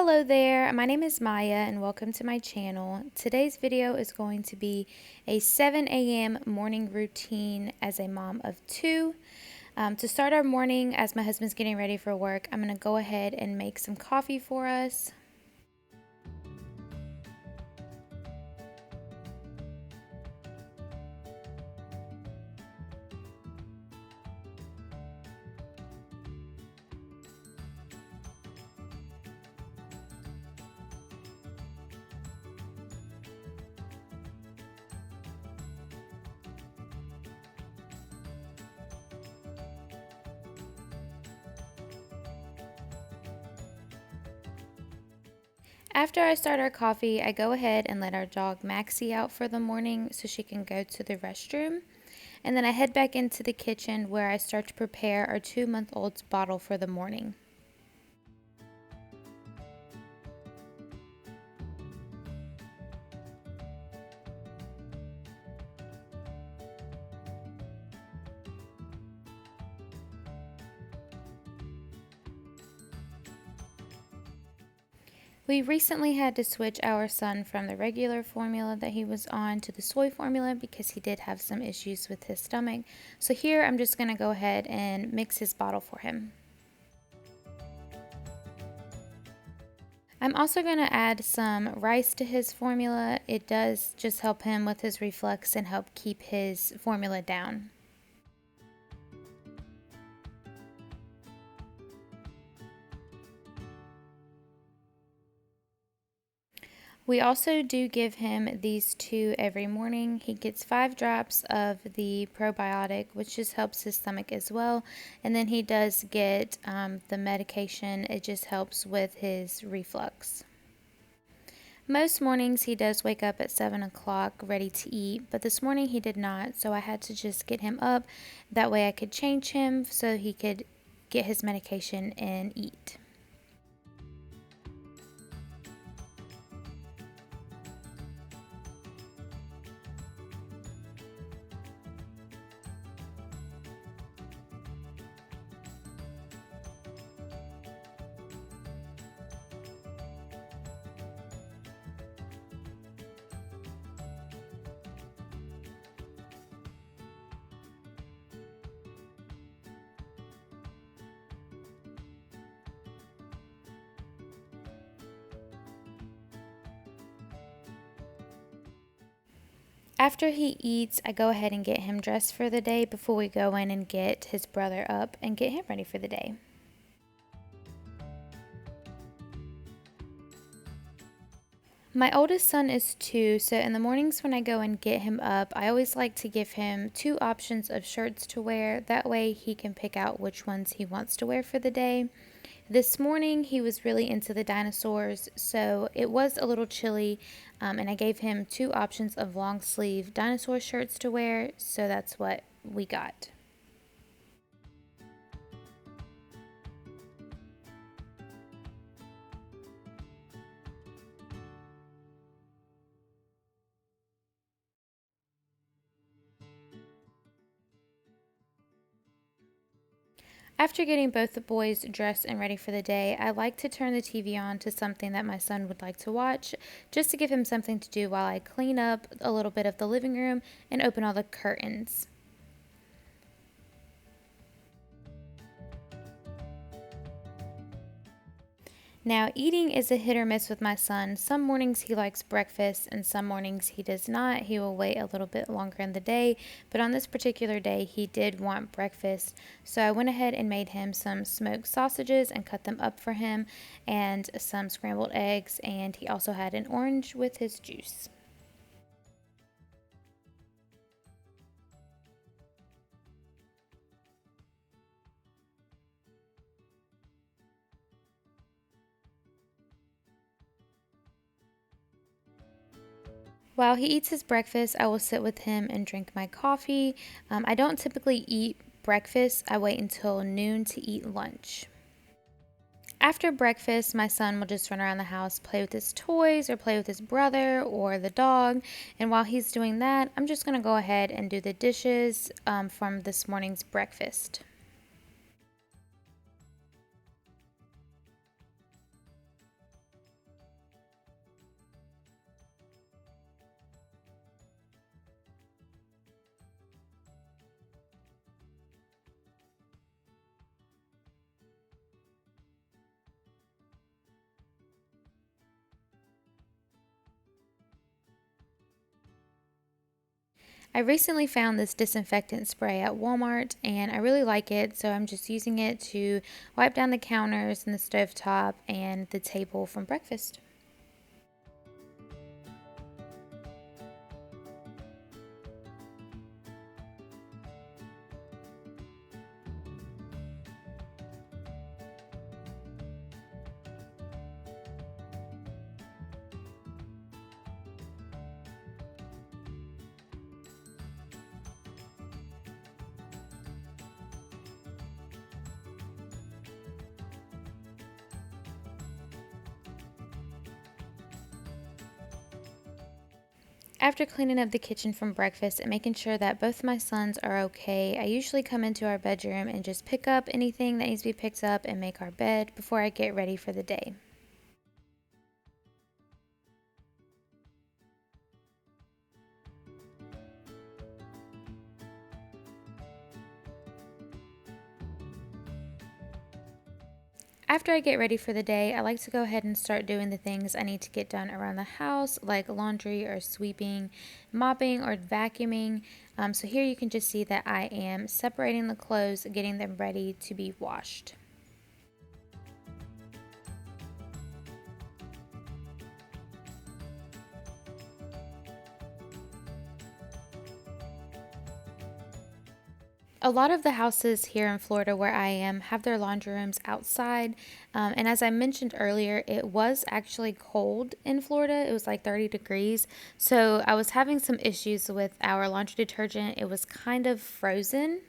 Hello there, my name is Maya and welcome to my channel. Today's video is going to be a 7 a.m. morning routine as a mom of two. To start our morning, as my husband's getting ready for work, I'm going to go ahead and make some coffee for us. After I start our coffee, I go ahead and let our dog Maxie out for the morning so she can go to the restroom. And then I head back into the kitchen where I start to prepare our 2-month-old's bottle for the morning. We recently had to switch our son from the regular formula that he was on to the soy formula because he did have some issues with his stomach. So here I'm just going to go ahead and mix his bottle for him. I'm also going to add some rice to his formula. It does just help him with his reflux and help keep his formula down. We also do give him these two every morning. He gets 5 drops of the probiotic, which just helps his stomach as well. And then he does get the medication. It just helps with his reflux. Most mornings he does wake up at 7 o'clock ready to eat, but this morning he did not, so I had to just get him up. That way I could change him so he could get his medication and eat. After he eats, I go ahead and get him dressed for the day before we go in and get his brother up and get him ready for the day. My oldest son is 2, so in the mornings when I go and get him up, I always like to give him 2 options of shirts to wear. That way he can pick out which ones he wants to wear for the day. This morning he was really into the dinosaurs, so it was a little chilly, and I gave him 2 options of long sleeve dinosaur shirts to wear, so that's what we got. After getting both the boys dressed and ready for the day, I like to turn the TV on to something that my son would like to watch, just to give him something to do while I clean up a little bit of the living room and open all the curtains. Now, eating is a hit or miss with my son. Some mornings he likes breakfast and some mornings he does not. He will wait a little bit longer in the day, but on this particular day he did want breakfast. So I went ahead and made him some smoked sausages and cut them up for him, and some scrambled eggs, and he also had an orange with his juice. While he eats his breakfast, I will sit with him and drink my coffee. I don't typically eat breakfast. I wait until noon to eat lunch. After breakfast, my son will just run around the house, play with his toys or play with his brother or the dog. And while he's doing that, I'm just going to go ahead and do the dishes from this morning's breakfast. I recently found this disinfectant spray at Walmart and I really like it, so I'm just using it to wipe down the counters and the stovetop and the table from breakfast. After cleaning up the kitchen from breakfast and making sure that both my sons are okay, I usually come into our bedroom and just pick up anything that needs to be picked up and make our bed before I get ready for the day. After I get ready for the day, I like to go ahead and start doing the things I need to get done around the house, like laundry or sweeping, mopping or vacuuming. So here you can just see that I am separating the clothes, getting them ready to be washed. A lot of the houses here in Florida where I am have their laundry rooms outside. And as I mentioned earlier, it was actually cold in Florida. It was like 30 degrees. So I was having some issues with our laundry detergent. It was kind of frozen.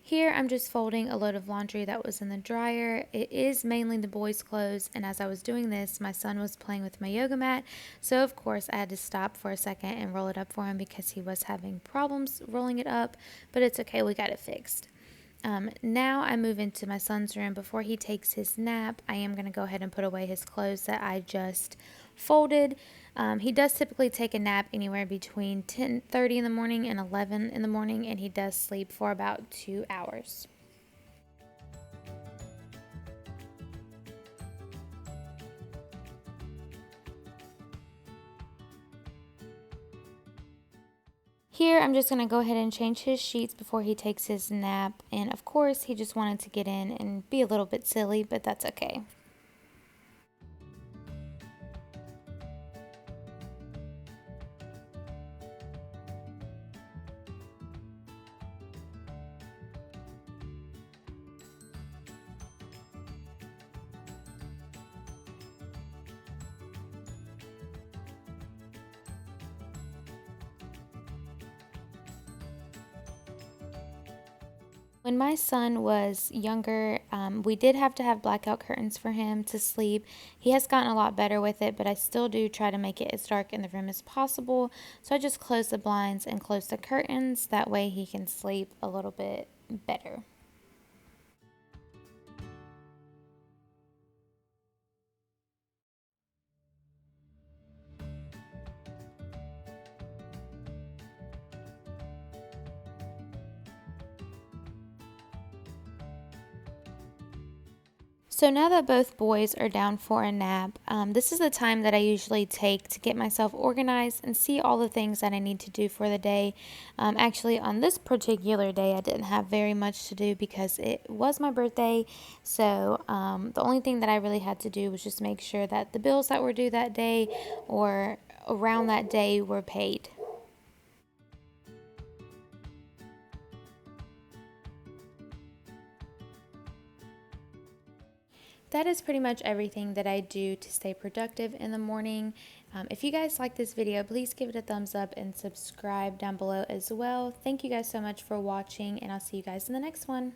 Here I'm just folding a load of laundry that was in the dryer. It is mainly the boys' clothes, and as I was doing this, my son was playing with my yoga mat, so of course I had to stop for a second and roll it up for him because he was having problems rolling it up, but it's okay, we got it fixed. Now I move into my son's room. Before he takes his nap, I am going to go ahead and put away his clothes that I just folded. He does typically take a nap anywhere between 10:30 in the morning and 11 in the morning, and he does sleep for about 2 hours. Here, I'm just going to go ahead and change his sheets before he takes his nap, and of course, he just wanted to get in and be a little bit silly, but that's okay. When my son was younger, we did have to have blackout curtains for him to sleep. He has gotten a lot better with it, but I still do try to make it as dark in the room as possible. So I just close the blinds and close the curtains. That way he can sleep a little bit better. So now that both boys are down for a nap, this is the time that I usually take to get myself organized and see all the things that I need to do for the day. Actually, on this particular day, I didn't have very much to do because it was my birthday. So the only thing that I really had to do was just make sure that the bills that were due that day or around that day were paid. That is pretty much everything that I do to stay productive in the morning. If you guys like this video, please give it a thumbs up and subscribe down below as well. Thank you guys so much for watching, and I'll see you guys in the next one.